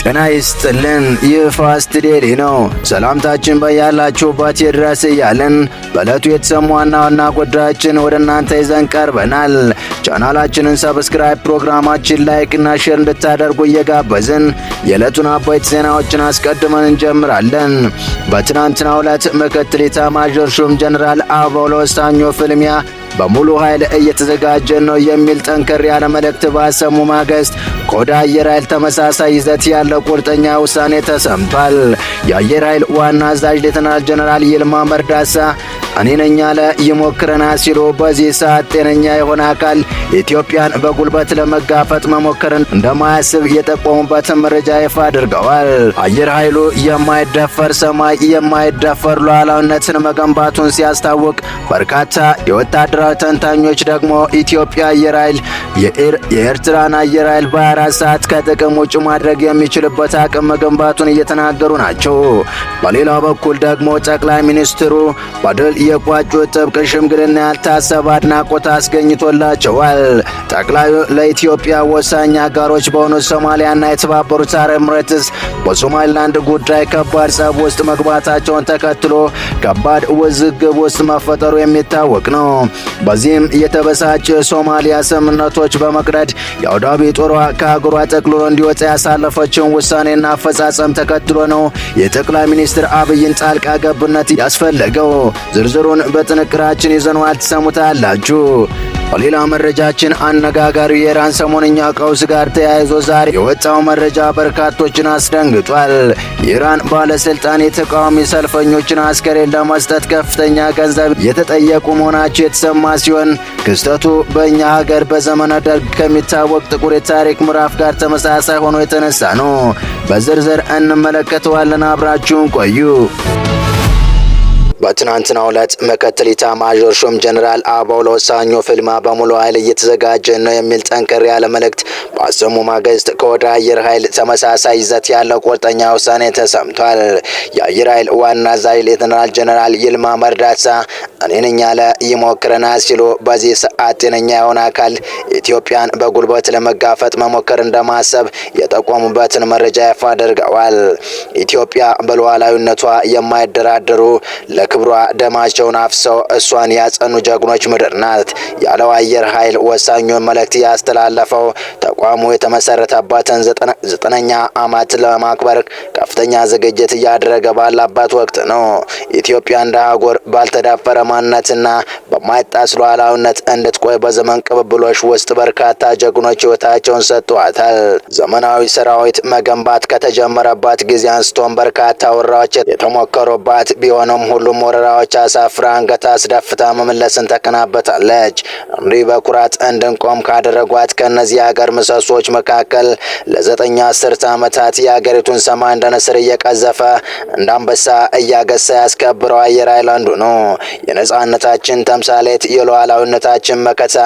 ጤና ይስጥልን። ይህ ፋስት ዴሊ ነው። ሰላምታችን በያላችሁበት ይድረስ እያልን በዕለቱ የተሰሙ ዋና ዋና ጉዳዮችን ወደ እናንተ ይዘን ቀርበናል። ቻናላችንን ሰብስክራይብ፣ ፕሮግራማችን ላይክ እና ሼር እንድታደርጉ እየጋበዝን የዕለቱን አበይት ዜናዎችን አስቀድመን እንጀምራለን። በትናንትናው ዕለት ምክትል ኢታማዦር ሹም ጀነራል አበባው ለወሳኙ ፍልሚያ በሙሉ ኃይል እየተዘጋጀ ነው የሚል ጠንከር ያለ መልእክት ባሰሙ ማግስት ከወደ አየር ኃይል ተመሳሳይ ይዘት ያለው ቁርጠኛ ውሳኔ ተሰምቷል። የአየር ኃይል ዋና አዛዥ ሌተናል ጀነራል ይልማ መርዳሳ እኔ ነኝ ያለ ይሞክረናል ሲሉ በዚህ ሰዓት ጤነኛ የሆነ አካል ኢትዮጵያን በጉልበት ለመጋፈጥ መሞከርን እንደማያስብ የጠቆሙበትን መረጃ ይፋ አድርገዋል። አየር ኃይሉ የማይደፈር ሰማይ የማይደፈር ሉዓላዊነትን መገንባቱን ሲያስታውቅ፣ በርካታ የወታደራዊ ተንታኞች ደግሞ ኢትዮጵያ አየር ኃይል የኤርትራን አየር ኃይል በ24 ሰዓት ከጥቅም ውጭ ማድረግ የሚችልበት አቅም መገንባቱን እየተናገሩ ናቸው። በሌላው በኩል ደግሞ ጠቅላይ ሚኒስትሩ በድል የቋጩ ጥብቅ ሽምግልና ያልታሰበ አድናቆት አስገኝቶላቸዋል። ጠቅላዩ ለኢትዮጵያ ወሳኝ አጋሮች በሆኑት ሶማሊያና የተባበሩት አረብ ኤሚሬትስ በሶማሊላንድ ጉዳይ ከባድ ጸብ ውስጥ መግባታቸውን ተከትሎ ከባድ ውዝግብ ውስጥ መፈጠሩ የሚታወቅ ነው። በዚህም የተበሳጨ ሶማሊያ ስምምነቶች በመቅደድ የአውዳቢ ጦሯ ከሀገሯ ጠቅልሎ እንዲወጣ ያሳለፈችውን ውሳኔና አፈጻጸም ተከትሎ ነው የጠቅላይ ሚኒስትር አብይን ጣልቃ ገብነት ያስፈለገው። ዝርዝሩን በጥንቅራችን ይዘነዋል፣ ትሰሙታላችሁ። በሌላ መረጃችን አነጋጋሪው የኢራን ሰሞንኛ ቀውስ ጋር ተያይዞ ዛሬ የወጣው መረጃ በርካቶችን አስደንግጧል። የኢራን ባለስልጣን የተቃዋሚ ሰልፈኞችን አስከሬን ለመስጠት ከፍተኛ ገንዘብ የተጠየቁ መሆናቸው የተሰማ ሲሆን ክስተቱ በእኛ ሀገር በዘመነ ደርግ ከሚታወቅ ጥቁር የታሪክ ምዕራፍ ጋር ተመሳሳይ ሆኖ የተነሳ ነው። በዝርዝር እንመለከተዋለን። አብራችሁን ቆዩ። በትናንትናው ዕለት ምክትል ኢታማዦር ሹም ጀነራል አበባው ለወሳኙ ፍልሚያ በሙሉ ኃይል እየተዘጋጀ ነው የሚል ጠንከር ያለ መልእክት ባሰሙ ማግስት ከወደ አየር ኃይል ተመሳሳይ ይዘት ያለው ቁርጠኛ ውሳኔ ተሰምቷል። የአየር ኃይል ዋና አዛዥ ሌተናል ጀነራል ይልማ መርዳሳ እኔ ነኝ ያለ ይሞክረናል ሲሉ በዚህ ሰዓት ጤነኛ የሆነ አካል ኢትዮጵያን በጉልበት ለመጋፈጥ መሞከር እንደማሰብ የጠቆሙበትን መረጃ ይፋ አድርገዋል። ኢትዮጵያ በሉዓላዊነቷ የማይደራደሩ ለክብሯ ደማቸውን አፍሰው እሷን ያጸኑ ጀግኖች ምድር ናት ያለው አየር ኃይል ወሳኙን መልእክት ያስተላለፈው ተቋሙ የተመሰረተበትን 9ኛ ዓመት ለማክበር ከፍተኛ ዝግጅት እያደረገ ባለበት ወቅት ነው። ኢትዮጵያ እንደ አህጉር ባልተዳፈረ ማንነትና በማይጣስ ሉዓላዊነት እንድትቆይ በዘመን ቅብብሎች ውስጥ በርካታ ጀግኖች ሕይወታቸውን ሰጥተዋታል። ዘመናዊ ሰራዊት መገንባት ከተጀመረበት ጊዜ አንስቶም በርካታ ወረራዎች የተሞከሩባት ቢሆንም ሁሉም ወረራዎች አሳፍራ አንገት አስደፍታ መመለስን ተከናበታለች። እንዲህ በኩራት እንድንቆም ካደረጓት ከነዚህ ሀገር ምሰሶች መካከል ለ9 አስርተ ዓመታት የሀገሪቱን ሰማይ እንደ ንስር እየቀዘፈ እንደ አንበሳ እያገሳ ያስከብረው አየር ኃይል አንዱ ነው። የነጻነታችን ተምሳሌት፣ የሉዓላዊነታችን መከታ፣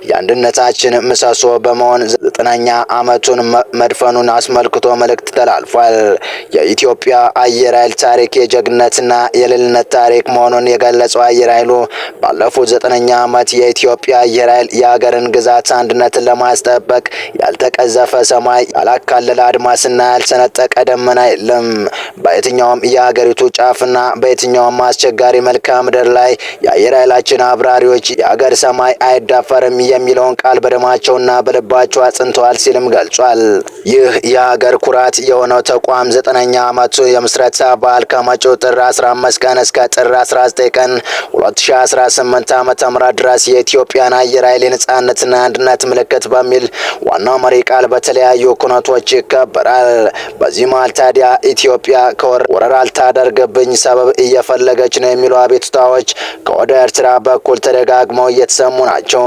የአንድነታችን ምሰሶ በመሆን 9ኛ ዓመቱን መድፈኑን አስመልክቶ መልእክት ተላልፏል። የኢትዮጵያ አየር ኃይል ታሪክ የጀግንነትና የልልነት ታሪክ መሆኑን የገለጸው አየር ኃይሉ ባለፉት 9ኛ ዓመት የኢትዮጵያ አየር ኃይል የሀገርን ግዛት አንድነትን ለማስጠበቅ ያልተቀዘፈ ሰማይ፣ ያላካለለ አድማስና ያልሰነጠቀ ደመና የለም። በየትኛውም የሀገሪቱ ጫፍና በየትኛውም አስቸጋሪ መልክዓ ምድር ላይ የአየር ኃይላችን አብራሪዎች የሀገር ሰማይ አይዳፈርም የሚለውን ቃል በደማቸውና በልባቸው አጽንተዋል ሲልም ገልጿል። ይህ የሀገር ኩራት የሆነው ተቋም 9ኛ ዓመቱ የምስረታ በዓል ከመጪው ጥር 15 ቀን እስከ ጥር 19 ቀን 2018 ዓ.ም ድረስ የኢትዮጵያን አየር ኃይል የነጻነትና አንድነት ምልክት በሚል ዋናው መሪ ቃል በተለያዩ ኩነቶች ይከበራል። በዚህ መሃል ታዲያ ኢትዮጵያ ከወረራ ልታደርግብኝ ሰበብ እየፈለገች ነው የሚሉ አቤቱታዎች ከወደ ኤርትራ በኩል ተደጋግመው እየተሰሙ ናቸው።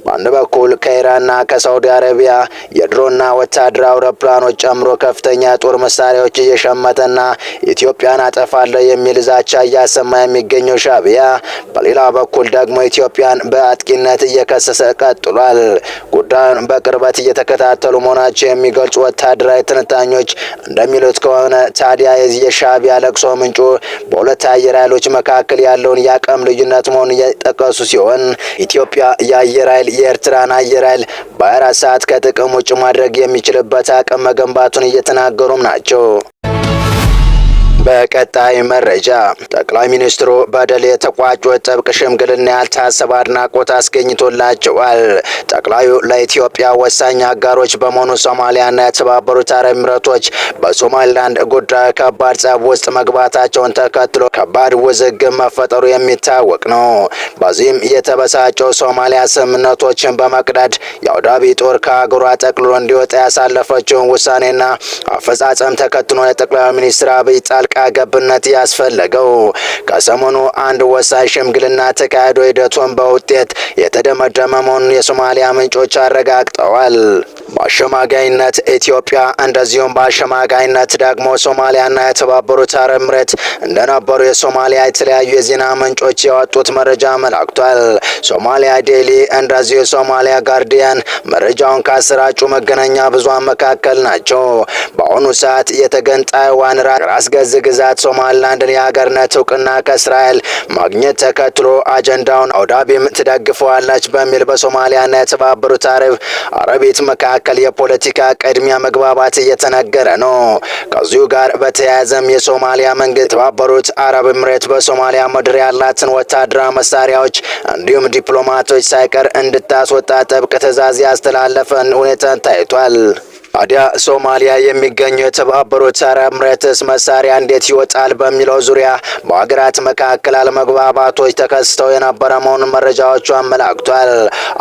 በአንድ በኩል ከኢራንና ከሳውዲ አረቢያ የድሮና ወታደራዊ አውሮፕላኖች ጨምሮ ከፍተኛ ጦር መሳሪያዎች እየሸመተና ኢትዮጵያን አጠፋለሁ የሚል ዛቻ እያሰማ የሚገኘው ሻዕቢያ በሌላ በኩል ደግሞ ኢትዮጵያን በአጥቂነት እየከሰሰ ቀጥሏል። ጉዳዩን በቅርበት እየተከታተሉ መሆናቸው የሚገልጹ ወታደራዊ ትንታኞች እንደሚሉት ከሆነ ታዲያ የሻዕቢያ ለቅሶ ምንጩ በሁለት አየር ኃይሎች መካከል ያለውን የአቅም ልዩነት መሆኑን የጠቀሱ ሲሆን ኢትዮጵያ የአየር ኃይል የኤርትራን አየር ኃይል በ24 ሰዓት ከጥቅም ውጭ ማድረግ የሚችልበት አቅም መገንባቱን እየተናገሩም ናቸው። በቀጣይ መረጃ ጠቅላይ ሚኒስትሩ በድል የተቋጩት ጥብቅ ሽምግልና ያልታሰበ አድናቆት አስገኝቶላቸዋል። ጠቅላዩ ለኢትዮጵያ ወሳኝ አጋሮች በመሆኑ ሶማሊያና የተባበሩት አረብ ኤሚሬቶች በሶማሊላንድ ጉዳይ ከባድ ጸብ ውስጥ መግባታቸውን ተከትሎ ከባድ ውዝግብ መፈጠሩ የሚታወቅ ነው። በዚህም የተበሳጨው ሶማሊያ ስምምነቶችን በመቅደድ የአውዳቢ ጦር ከአገሯ ጠቅልሎ እንዲወጣ ያሳለፈችውን ውሳኔና አፈጻጸም ተከትሎ የጠቅላይ ሚኒስትር አብይ ጣልቃ ገብነት ያስፈለገው ከሰሞኑ አንድ ወሳኝ ሽምግልና ተካሂዶ ሂደቱን በውጤት የተደመደመ መሆኑን የሶማሊያ ምንጮች አረጋግጠዋል። በአሸማጋይነት ኢትዮጵያ እንደዚሁም በአሸማጋይነት ደግሞ ሶማሊያና የተባበሩት አረብ ኤሚሬት እንደነበሩ የሶማሊያ የተለያዩ የዜና ምንጮች ያወጡት መረጃ አመላክቷል። ሶማሊያ ዴይሊ እንደዚሁ የሶማሊያ ጋርዲያን መረጃውን ካሰራጩ መገናኛ ብዙሃን መካከል ናቸው። በአሁኑ ሰዓት የተገንጣይዋን ራስ ገዝ ግዛት ሶማሊላንድን የሀገርነት እውቅና ከእስራኤል ማግኘት ተከትሎ አጀንዳውን አውዳቢም ትደግፈዋለች በሚል በሶማሊያና የተባበሩት አረቤት መካከል የፖለቲካ ቅድሚያ መግባባት እየተነገረ ነው። ከዚሁ ጋር በተያያዘም የሶማሊያ መንግስት የተባበሩት አረብ ኤሚሬት በሶማሊያ ምድር ያላትን ወታደራዊ መሳሪያዎች እንዲሁም ዲፕሎማቶች ሳይቀር እንድታስወጣ ጥብቅ ትዕዛዝ ያስተላለፈን ሁኔታ ታይቷል። ታዲያ ሶማሊያ የሚገኘው የተባበሩት አረብ ኤሚሬትስ መሳሪያ እንዴት ይወጣል በሚለው ዙሪያ በሀገራት መካከል አለመግባባቶች ተከስተው የነበረ መሆኑን መረጃዎቹ አመላክቷል።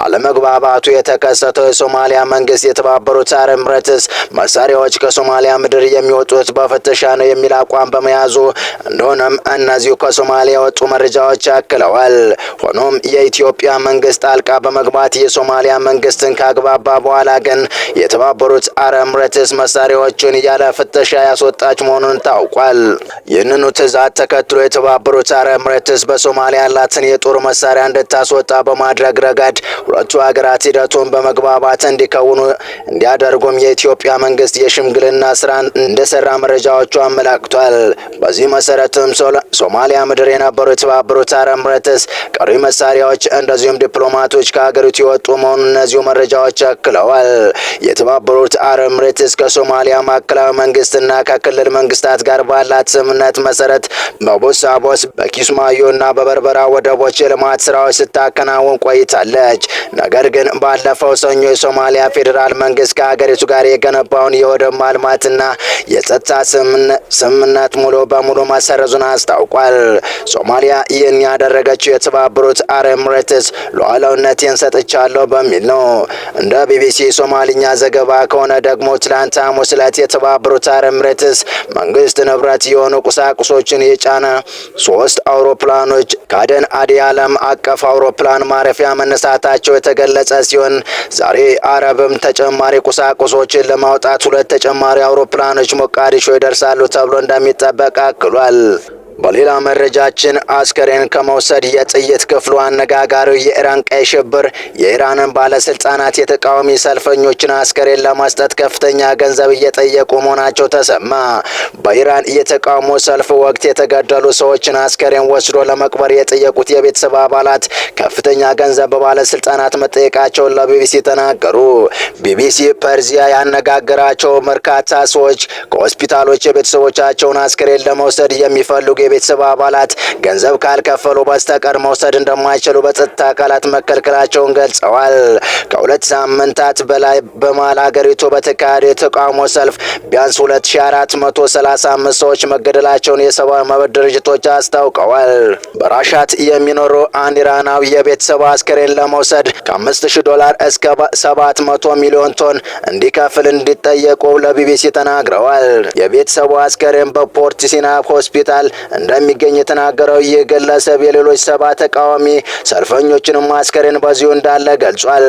አለመግባባቱ የተከሰተው የሶማሊያ መንግስት የተባበሩት አረብ ኤሚሬትስ መሳሪያዎች ከሶማሊያ ምድር የሚወጡት በፍተሻ ነው የሚል አቋም በመያዙ እንደሆነም እነዚሁ ከሶማሊያ የወጡ መረጃዎች አክለዋል። ሆኖም የኢትዮጵያ መንግስት ጣልቃ በመግባት የሶማሊያ መንግስትን ካግባባ በኋላ ግን የተባበሩት አረብ ኤሚሬትስ መሳሪያዎችን ያለ ፍተሻ ያስወጣች መሆኑን ታውቋል። ይህንኑ ትዕዛዝ ተከትሎ የተባበሩት አረብ ኤሚሬትስ በሶማሊያ ያላትን የጦር መሳሪያ እንድታስወጣ በማድረግ ረገድ ሁለቱ ሀገራት ሂደቱን በመግባባት እንዲከውኑ እንዲያደርጉም የኢትዮጵያ መንግስት የሽምግልና ስራ እንደሰራ መረጃዎቹ አመላክቷል። በዚህ መሰረትም ሶማሊያ ምድር የነበሩ የተባበሩት አረብ ኤሚሬትስ ቀሪ መሳሪያዎች እንደዚሁም ዲፕሎማቶች ከሀገሪቱ የወጡ መሆኑን እነዚሁ መረጃዎች አክለዋል። የተባበሩት አረብ ኤሚሬትስ ከሶማሊያ ማዕከላዊ መንግስትና ከክልል መንግስታት ጋር ባላት ስምምነት መሰረት በቦሳቦስ በኪስማዮና በበርበራ ወደቦች የልማት ስራዎች ስታከናውን ቆይታለች። ነገር ግን ባለፈው ሰኞ የሶማሊያ ፌዴራል መንግስት ከሀገሪቱ ጋር የገነባውን የወደብ ማልማትና የጸጥታ ስምምነት ሙሉ በሙሉ መሰረዙን አስታውቋል። ሶማሊያ ይህን ያደረገችው የተባበሩት አረብ ኤሚሬትስ ሉዓላዊነቴን ሰጥቻለሁ በሚል ነው። እንደ ቢቢሲ ሶማሊኛ ዘገባ ከሆነ ደግሞ ትላንት ሐሙስ ዕለት የተባበሩት አረብ ኤሚሬትስ መንግስት ንብረት የሆኑ ቁሳቁሶችን የጫነ 3 አውሮፕላኖች ከአደን አዲ ዓለም አቀፍ አውሮፕላን ማረፊያ መነሳታቸው የተገለጸ ሲሆን ዛሬ አረብም ተጨማሪ ቁሳቁሶችን ለማውጣት 2 ተጨማሪ አውሮፕላኖች ሞቃዲሾ ይደርሳሉ ተብሎ እንደሚጠበቅ አክሏል። በሌላ መረጃችን አስከሬን ከመውሰድ የጥይት ክፍሉ አነጋጋሪው የኢራን ቀይ ሽብር የኢራንን ባለስልጣናት የተቃዋሚ ሰልፈኞችን አስከሬን ለመስጠት ከፍተኛ ገንዘብ እየጠየቁ መሆናቸው ተሰማ። በኢራን የተቃውሞ ሰልፍ ወቅት የተገደሉ ሰዎችን አስከሬን ወስዶ ለመቅበር የጠየቁት የቤተሰብ አባላት ከፍተኛ ገንዘብ በባለስልጣናት መጠየቃቸውን ለቢቢሲ ተናገሩ። ቢቢሲ ፐርዚያ ያነጋገራቸው በርካታ ሰዎች ከሆስፒታሎች የቤተሰቦቻቸውን አስከሬን ለመውሰድ የሚፈልጉ የቤተሰብ አባላት ገንዘብ ካልከፈሉ በስተቀር መውሰድ እንደማይችሉ በጸጥታ አካላት መከልከላቸውን ገልጸዋል። ከ2 ሳምንታት በላይ በመሃል ሀገሪቱ በተካሄደ የተቃውሞ ሰልፍ ቢያንስ 2435 ሰዎች መገደላቸውን የሰብአዊ መብት ድርጅቶች አስታውቀዋል። በራሻት የሚኖሩ አንድ ኢራናዊ የቤተሰብ አስከሬን ለመውሰድ $5000 እስከ 700 ሚሊዮን ቶን እንዲከፍል እንዲጠየቁ ለቢቢሲ ተናግረዋል። የቤተሰቡ አስከሬን በፖርት ሲናፕ ሆስፒታል እንደሚገኝ የተናገረው ይህ ግለሰብ የሌሎች 7 ተቃዋሚ ሰልፈኞችንም አስከሬን በዚሁ እንዳለ ገልጿል።